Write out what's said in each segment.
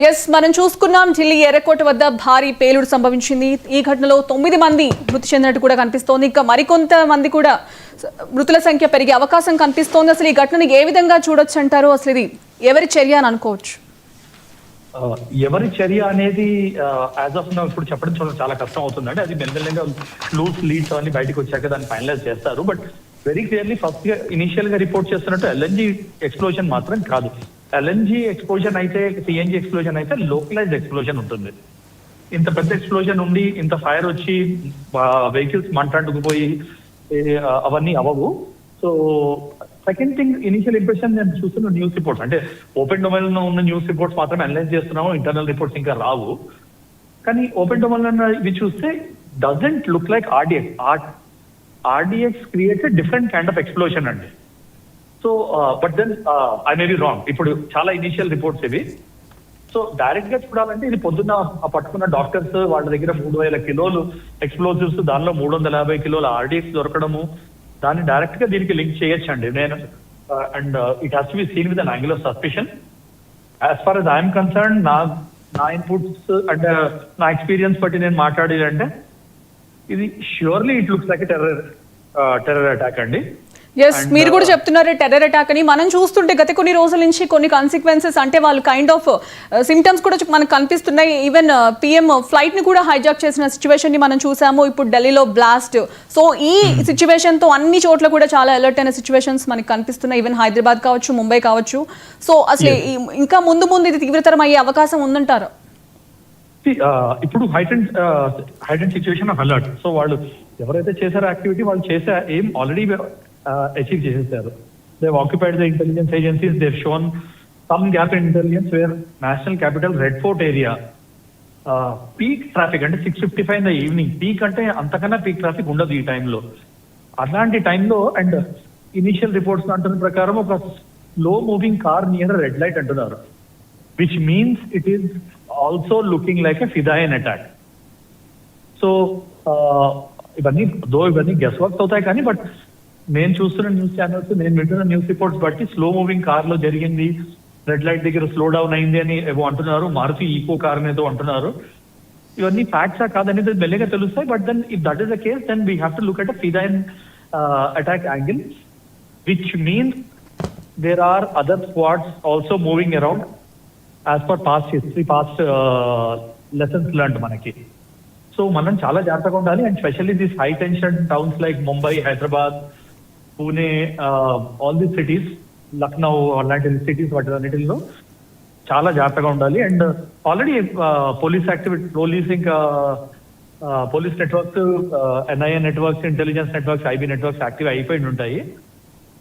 Yes మనం చూసుకున్నాం ఢిల్లీ ఎర్రకోట వద్ద భారీ పేలుడు సంభవించింది. ఈ ఘటనలో 9 మంది మృతి చెందినట్టు కూడా కనిపిస్తోంది. ఇంకా మరికొంత మంది కూడా మృతుల సంఖ్య పెరిగే అవకాశం కనిపిస్తోంది. అసలు ఈ ఘటనని ఏ విధంగా చూడొచ్చు అంటారు? అసలు ఇది ఎవరి చర్య అని అనుకోవచ్చు? ఎవరి చర్య అనేది యాజ్ ఆఫ్ నౌ ఇప్పుడు చెప్పడం చాలా కష్టం అవుతుందండి. అది మెల్లమెల్లగా లూస్ లీడ్స్ అన్ని బయటకు వచ్చాక దాన్ని ఫైనలైజ్ చేస్తారు. But very clearly first initial గా రిపోర్ట్ చేస్తున్నట్టు ఎల్ఎన్జీ ఎక్స్ప్లోజన్ మాత్రం కాదు. ఎల్ఎన్జీ ఎక్స్ప్లోజన్ అయితే, సిఎన్జీ ఎక్స్ప్లోజన్ అయితే లోకలైజ్డ్ ఎక్స్ప్లోజన్ ఉంటుంది. ఇంత పెద్ద ఎక్స్ప్లోజన్ ఉండి ఇంత ఫైర్ వచ్చి వెహికల్స్ మంటంటుకుపోయి అవన్నీ అవ్వవు. So second thing, initial impression నేను చూస్తున్న న్యూస్ రిపోర్ట్స్ అంటే ఓపెన్ డొమైన్ లో ఉన్న న్యూస్ రిపోర్ట్స్ మాత్రం అనలైజ్ చేస్తున్నాము. ఇంటర్నల్ రిపోర్ట్స్ ఇంకా రావు. కానీ ఓపెన్ డొమైన్ లో ఇవి చూస్తే doesn't look like RDX. RDX creates different kind of explosion అండి. So but then I may be wrong. ఇప్పుడు చాలా ఇనిషియల్ రిపోర్ట్స్ ఇవి. సో డైరెక్ట్ గా చూడాలంటే ఇది పొద్దున్న పట్టుకున్న డాక్టర్స్ వాళ్ళ దగ్గర 3000 కిలోలు ఎక్స్ప్లోజివ్స్, దానిలో 350 కిలోల ఆర్డిఎక్స్ దొరకడము, దాన్ని డైరెక్ట్ గా దీనికి లింక్ చేయొచ్చండి. నేను and it has to be seen with an angle of suspicion. As far as I am concern, నా ఇన్పుట్స్ అంటే నా ఎక్స్పీరియన్స్ బట్టి నేను మాట్లాడేదంటే ఇది surely it looks like terror attack అండి. ఎస్, మీరు కూడా చెప్తున్నారు టెర్రర్ అటాక్ అని. మనం చూస్తుంటే గత కొన్ని రోజుల నుంచి కొన్ని కాన్సిక్వెన్సెస్ అంటే వాళ్ళు కైండ్ ఆఫ్ సిమ్టమ్స్ కూడా మనకు కనిపిస్తున్నాయి. ఈవెన్ పిఎం ఫ్లైట్ ని కూడా హైజాక్ చేసిన సిచ్యువేషన్ ని మనం చూసాము. ఇప్పుడు ఢిల్లీలో బ్లాస్ట్. సో ఈ సిచ్యువేషన్ తో అన్ని చోట్ల కూడా చాలా అలర్ట్ అయిన సిచ్యువేషన్స్ మనకి కనిపిస్తున్నాయి. ఈవెన్ హైదరాబాద్ కావచ్చు, ముంబై కావచ్చు. సో అసలు ఇంకా ముందు ఇది తీవ్రతరం అయ్యే అవకాశం ఉందంటారు? ఇప్పుడు heightened situation of alert. So వాళ్ళు ఎవరైతే చేశారో యాక్టివిటీ, వాళ్ళు చేసే ఏం ఆల్రెడీ అచీవ్ చేసేసారు. They occupied the intelligence agencies. They shown some gap in intelligence where national capital Red Fort area peak traffic అంటే 6:55 ఇన్ ద ఈవినింగ్. పీక్ అంటే అంతకన్నా పీక్ ట్రాఫిక్ ఉండదు ఈ టైంలో. అలాంటి టైంలో అండ్ ఇనిషియల్ రిపోర్ట్స్ అంటున్న ప్రకారం ఒక slow moving car near red light అంటున్నారు, which means it is also looking like a ఫిదాయిన్ అటాక్. సో ఇవన్నీ గెస్ వర్క్స్ అవుతాయి. కానీ బట్ నేను చూస్తున్న న్యూస్ ఛానల్స్, నేను వింటున్న న్యూస్ రిపోర్ట్స్ బట్టి స్లో మూవింగ్ కార్ లో జరిగింది, రెడ్ లైట్ దగ్గర స్లో డౌన్ అయింది అని ఏవో అంటున్నారు. మారుతి ఈకో కార్ ఏదో అంటున్నారు. ఇవన్నీ ఫ్యాక్ట్సా కాదనేది మెల్లగా తెలుస్తాయి. But then if that is the case, then we have to look at a ఫిదాయిన్ attack angle, which means there are other squads also moving around as per past history, past lessons learned మనకి. So మనం చాలా జాగ్రత్తగా ఉండాలి. And specially this high tension towns like Mumbai, Hyderabad, Pune, all this cities, Lucknow అలాంటి cities వాటిలో చాలా జాగ్రత్తగా ఉండాలి. And already police activity, police networks, NIA networks, intelligence networks, IB networks active అయిపోయి ఉంటాయి.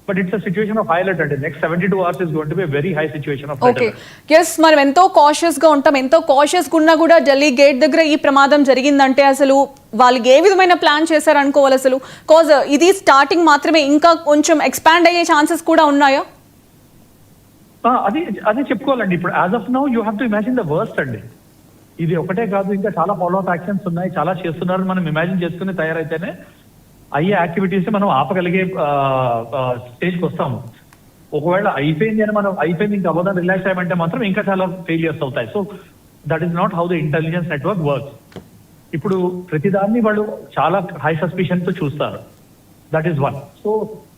But it's a situation of high alert అండి. Next 72 hours is going to be a very high situation of okay. yes, మనం ఎంతో cautious గా ఉంటాం. ఎంతో cautious గున్నా కూడా Delhi gate దగ్గర ఈ ప్రమాదం జరిగిందంటే అసలు వాళ్ళు ఏ విధమైన ప్లాన్ చేశారు అనుకోవాలి అసలు? కాజ్ ఇది స్టార్టింగ్ మాత్రమే, ఇంకా కొంచెం ఎక్స్పాండ్ అయ్యే ఛాన్సెస్ కూడా ఉన్నాయా? అదే చెప్పుకోవాలండి. ఇప్పుడు as of now you have to imagine the worst అండి. ఇది ఒకటే కాదు, ఇంకా చాలా ఫాలో అప్ యాక్షన్స్ ఉన్నాయి, చాలా చేస్తున్నారు. మనం ఇమాజిన్ చేసుకుని తయారైతేనే అయ్యే యాక్టివిటీస్ మనం ఆపగలిగే స్టేజ్కి వస్తాము. ఒకవేళ అయిపోయింది అని మనం అయిపోయింది ఇంకా అవ్వదని రిలాక్స్ అయ్యమంటే మాత్రం ఇంకా చాలా ఫెయిలియర్స్ అవుతాయి. So that is not how the intelligence network works. ఇప్పుడు ప్రతిదాన్ని వాళ్ళు చాలా హై సస్పిషన్ తో చూస్తారు. That is one. సో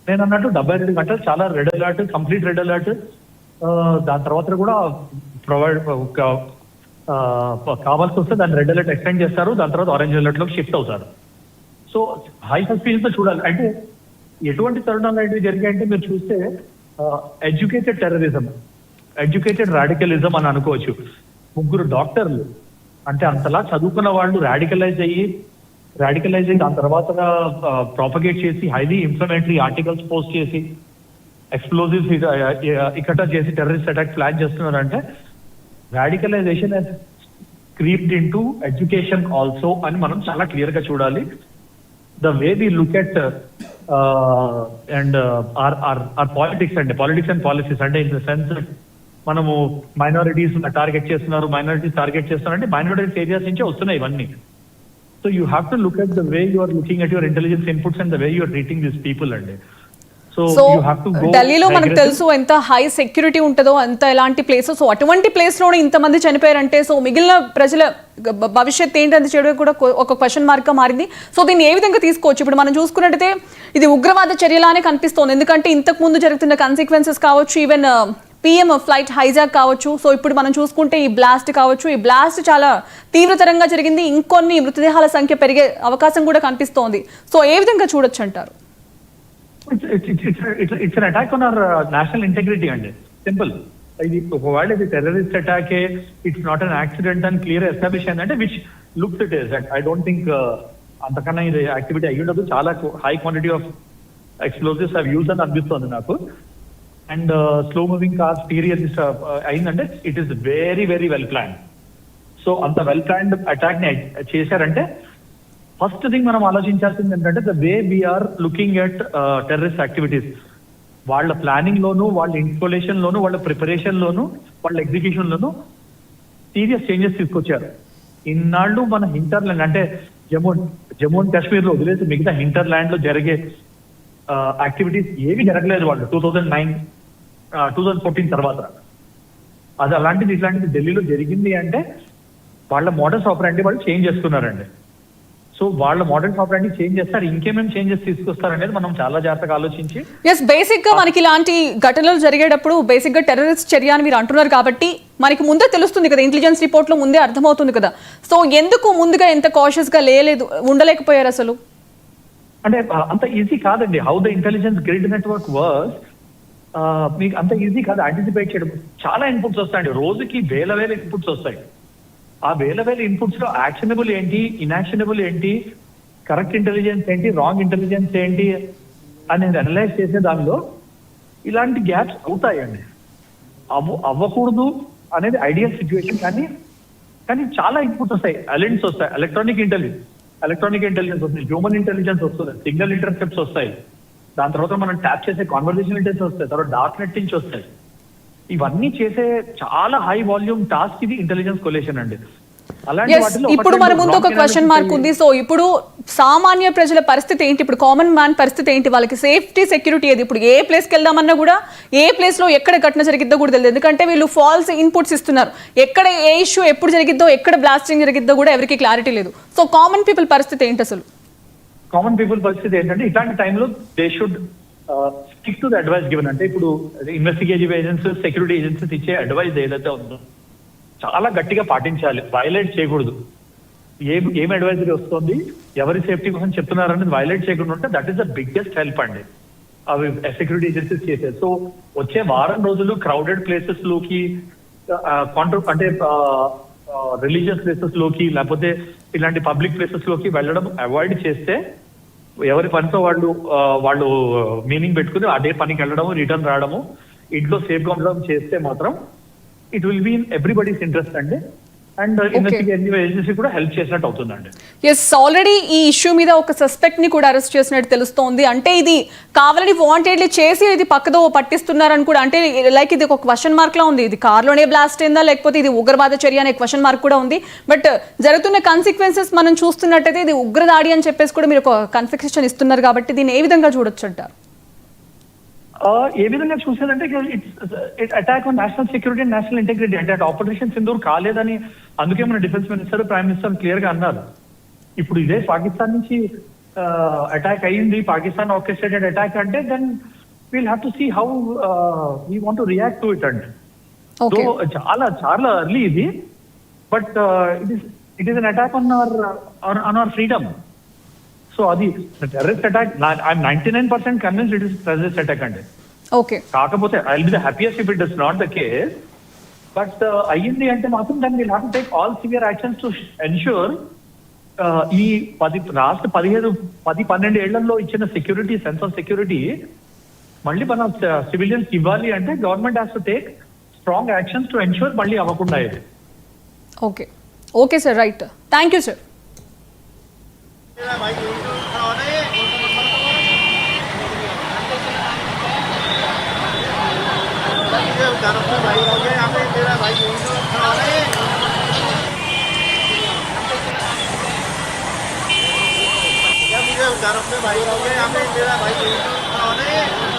నేను అన్నట్టు 72 గంటలు చాలా red alert, complete red alert. దాని తర్వాత కూడా ప్రొవైడ్ కావాల్సి వస్తే దాన్ని రెడ్ అలర్ట్ ఎక్స్టెండ్ చేస్తారు. దాని తర్వాత ఆరెంజ్ అలర్ట్ లోకి షిఫ్ట్ అవుతారు. సో హై సస్పిషన్ తో చూడాలి. అంటే ఎటువంటి తరుణాలు అనేవి జరిగాయంటే మీరు చూస్తే ఎడ్యుకేటెడ్ టెర్రరిజం, ఎడ్యుకేటెడ్ రాడికలిజం అని అనుకోవచ్చు. 3 డాక్టర్లు అంటే అంతలా చదువుకున్న వాళ్ళు రాడికలైజ్ అయ్యి దాని తర్వాత ప్రాపగేట్ చేసి హైలీ ఇన్ఫ్లమేటరీ ఆర్టికల్స్ పోస్ట్ చేసి ఎక్స్ప్లోజివ్స్ ఇక్కడ చేసి టెర్రరిస్ట్ అటాక్ ప్లాన్ చేస్తున్నారంటే radicalisation has creeped into education also అని మనం చాలా క్లియర్ గా చూడాలి. The way we look at and our politics and policies అంటే in the sense that మనము మైనారిటీస్ టార్గెట్ చేస్తున్నారు, మైనారిటీస్ టార్గెట్ చేస్తున్నారు అంటే మైనారిటీస్ ఏరియాస్ నుంచే వస్తున్నాయి ఇవన్నీ. So you have to look at the way you are looking at your intelligence inputs and the way you are treating this people అండి. So so you have to go. ఢిల్లీలో మనకు తెలుసు ఎంత high security ఉంటుందో, అంత ఎలాంటి place. So అటువంటి place లోనే ఇంతమంది చనిపోయారంటే సో మిగిలిన ప్రజల భవిష్యత్ ఏంటంటే చేయడం కూడా ఒక క్వశ్చన్ మార్క్ గా మారింది. సో దీన్ని ఏ విధంగా తీసుకోవచ్చు? ఇప్పుడు మనం చూసుకున్నట్టయితే ఇది ఉగ్రవాద చర్యలానే కనిపిస్తోంది, ఎందుకంటే ఇంతకు ముందు జరుగుతున్న కన్సిక్వెన్సెస్ కావచ్చు, ఈవెన్ పిఎం ఫ్లైట్ హైజాక్ కావచ్చు. సో ఇప్పుడు మనం చూసుకుంటే ఈ బ్లాస్ట్ కావచ్చు, ఈ బ్లాస్ట్ చాలా తీవ్రతరంగా జరిగింది, ఇంకొన్ని మృతదేహాల సంఖ్య పెరిగే అవకాశం కూడా కనిపిస్తోంది. సో ఏ విధంగా చూడొచ్చు అంటారు? It's an attack on our national integrity అండి, సింపుల్. ఇది ఒకవేళ ఇది టెర్రరిస్ట్ అటాకే, ఇట్స్ నాట్ అన్ యాక్సిడెంట్ అని క్లియర్ ఎస్టాబ్లిష్ అయిందంటే which looks it is. I don't think అంతకన్నా ఇది యాక్టివిటీ అయ్యి ఉండదు. చాలా హై క్వాంటిటీ ఆఫ్ ఎక్స్ప్లోజివ్స్ అవి యూజ్ అని అనిపిస్తుంది నాకు. అండ్ స్లో మూవింగ్ కార్స్ టీరియర్ అయిందంటే it is very very well plan. So అంత వెల్ ప్లాన్డ్ అటాక్ ని చేశారంటే ఫస్ట్ థింగ్ మనం ఆలోచించాల్సింది ఏంటంటే the way we are looking at terrorist activities. వాళ్ళ ప్లానింగ్ లోను, వాళ్ళ ఇన్స్టాలేషన్ లోను, వాళ్ళ ప్రిపరేషన్ లోను, వాళ్ళ ఎగ్జిక్యూషన్ లోను సీరియస్ చేంజెస్ తీసుకొచ్చారు. ఇన్నాళ్ళు మన హింటర్లాండ్ అంటే జమ్మూ అండ్ కాశ్మీర్ లో వదిలేసి మిగతా హింటర్లాండ్ లో జరిగే యాక్టివిటీస్ ఏవి జరగలేదు వాళ్ళు 2009 2014 తర్వాత. అది అలాంటిది ఇట్లాంటిది ఢిల్లీలో జరిగింది అంటే వాళ్ళ మోడల్స్ ఆపరేంటి వాళ్ళు చేంజ్ చేసుకున్నారండి. సో వాళ్ళ మోడల్స్ ఆపరేంటి చేంజ్ చేస్తారు, ఇంకేమేమి చేంజెస్ తీసుకొస్తారనేది మనం చాలా జాగ్రత్తగా ఆలోచించి. ఎస్, బేసిక్ గా మనకి ఇలాంటి ఘటనలు జరిగేటప్పుడు బేసిక్ గా టెర్రరిస్ట్ చర్య అని మీరు అంటున్నారు కాబట్టి మనకి ముందే తెలుస్తుంది కదా, ఇంటెలిజెన్స్ రిపోర్ట్ లో ముందే అర్థమవుతుంది కదా. సో ఎందుకు ముందుగా ఎంత కాషియస్ గా ఉండలేకపోయారు అసలు? అంటే అంత ఈజీ కాదండి. How the intelligence grid network works మీకు అంత ఈజీ కాదు యాంటిసిపేట్ చేయడం. చాలా ఇన్పుట్స్ వస్తాయండి, రోజుకి వేల వేల ఇన్పుట్స్ వస్తాయి. ఆ వేల వేల ఇన్పుట్స్ లో యాక్షనబుల్ ఏంటి, ఇన్యాక్షనబుల్ ఏంటి, కరెక్ట్ ఇంటెలిజెన్స్ ఏంటి, రాంగ్ ఇంటెలిజెన్స్ ఏంటి అనేది అనలైజ్ చేసే దానిలో ఇలాంటి గ్యాప్స్ అవుతాయండి. అవ్వకూడదు అనేది ఐడియల్ సిచ్యువేషన్. కానీ చాలా ఇన్పుట్స్ వస్తాయి, అలెంట్స్ వస్తాయి, ఎలక్ట్రానిక్ ఇంటెలిజెన్స్ వస్తుంది, హ్యూమన్ ఇంటెలిజెన్స్ వస్తుంది, సిగ్నల్ ఇంటర్సెప్ట్స్ వస్తాయి, దాని తర్వాత మనం ట్యాప్ చేసే కాన్వర్జేషన్ ఇంటెలిజెన్స్ వస్తాయి, తర్వాత డార్క్ నెట్ నుంచి వస్తాయి. ఇవన్నీ చేసే చాలా హై వాల్యూమ్ టాస్క్ ఇది ఇంటెలిజెన్స్ కొలేషన్ అండి. ఇప్పుడు మన ముందు ఒక క్వశ్చన్ మార్క్ ఉంది. సో ఇప్పుడు సామాన్య ప్రజల పరిస్థితి ఏంటి? ఇప్పుడు కామన్ మ్యాన్ పరిస్థితి ఏంటి? వాళ్ళకి సేఫ్టీ సెక్యూరిటీ ఏది? ఇప్పుడు ఏ ప్లేస్ కి వెళ్దామన్నా కూడా ఏ ప్లేస్ లో ఎక్కడ ఘటన జరిగిద్దో కూడా తెలియదు, ఎందుకంటే వీళ్ళు ఫాల్స్ ఇన్పుట్స్ ఇస్తున్నారు. ఎక్కడ ఏ ఇష్యూ ఎప్పుడు జరిగిద్దో, ఎక్కడ బ్లాస్టింగ్ జరిగిద్దో కూడా ఎవరికి క్లారిటీ లేదు. సో కామన్ పీపుల్ పరిస్థితి ఏంటి అసలు? కామన్ పీపుల్ పరిస్థితి ఏంటంటే ఇట్లాంటి టైంలో they should stick to the advice given. అంటే ఇప్పుడు ఇన్వెస్టిగేటివ్ ఏజెన్సీస్, సెక్యూరిటీ ఏజెన్సీస్ ఇచ్చే అడ్వైస్ ఏదైతే ఉందో చాలా గట్టిగా పాటించాలి, వైలేట్ చేయకూడదు. ఏం అడ్వైజరీ వస్తుంది, ఎవరి సేఫ్టీ కోసం చెప్తున్నారు అనేది వైలేట్ చేయకుండా ఉంటే that is the biggest help అండి అవి సెక్యూరిటీ ఏజెన్సీస్ చేసేది. సో వచ్చే వారం రోజులు క్రౌడెడ్ ప్లేసెస్ లోకి అంటే రిలీజియస్ ప్లేసెస్ లోకి లేకపోతే ఇలాంటి పబ్లిక్ ప్లేసెస్ లోకి వెళ్ళడం అవాయిడ్ చేస్తే, ఎవరి పనితో వాళ్ళు మీనింగ్ పెట్టుకుని అదే పనికి వెళ్ళడము, రిటర్న్ రావడము, ఇంట్లో సేఫ్ గా ఉండడం చేస్తే మాత్రం it will be in everybody's interest అండి. అండ్ ఇన్వెస్టిగేటివ్ ఏజెన్సీ కూడా హెల్ప్ చేసినట్టు అవుతుందండి. ఎస్, ఆల్రెడీ ఈ ఇష్యూ మీద ఒక సస్పెక్ట్ ని కూడా అరెస్ట్ చేసినట్టు తెలుస్తోంది. అంటే ఇది కావాలని వాంటెడ్లీ చేసి ఇది పక్కదో పట్టిస్తున్నారని కూడా, అంటే లైక్ ఇది ఒక క్వశ్చన్ మార్క్ లా ఉంది. ఇది కార్లోనే బ్లాస్ట్ అయిందా లేకపోతే ఇది ఉగ్రవాద చర్య అనే క్వశ్చన్ మార్క్ కూడా ఉంది. బట్ జరుగుతున్న కన్సిక్వెన్సెస్ మనం చూస్తున్నట్టయితే ఇది ఉగ్రదాడి అని చెప్పేసి కూడా మీరు ఒక కన్ఫెక్షన్ ఇస్తున్నారు కాబట్టి దీన్ని ఏ విధంగా చూడొచ్చు అంటారు? ఏ విధంగా చూసేదంటే it attack on national security and national integrity. అంటే ఆపరేషన్ సింధూర్ కాలేదని అందుకే మన defence minister, prime minister clear గా అన్నారు. ఇప్పుడు ఇదే పాకిస్తాన్ నుంచి అటాక్ అయ్యింది, పాకిస్తాన్ ఆర్కెస్ట్రేటెడ్ అటాక్ అంటే then we'll have to see how we want to react to it అండి. సో చాలా చాలా ఎర్లీ ఇది, but it is an attack on our freedom. So అది terrorist attack. I'm 99% convinced it is terrorist attack అండి. Okay, కాకపోతే I will be the happiest if it is not the case. But అయ్యింది అంటే మాత్రం దాన్ని will have to take all severe actions to ensure ఈ 10-12 ఏళ్లలో ఇచ్చిన సెక్యూరిటీ, సెన్స్ ఆఫ్ సెక్యూరిటీ మళ్ళీ మన సివిలియన్స్ ఇవ్వాలి అంటే government has to take strong actions to ensure మళ్ళీ అవ్వకుండా ఇది. Okay okay sir, right, thank you sir. भाई हो गया यहाँ पे मेरा भाई मुझे उतारो अपने भाई हो गया यहाँ पे मेरा भाई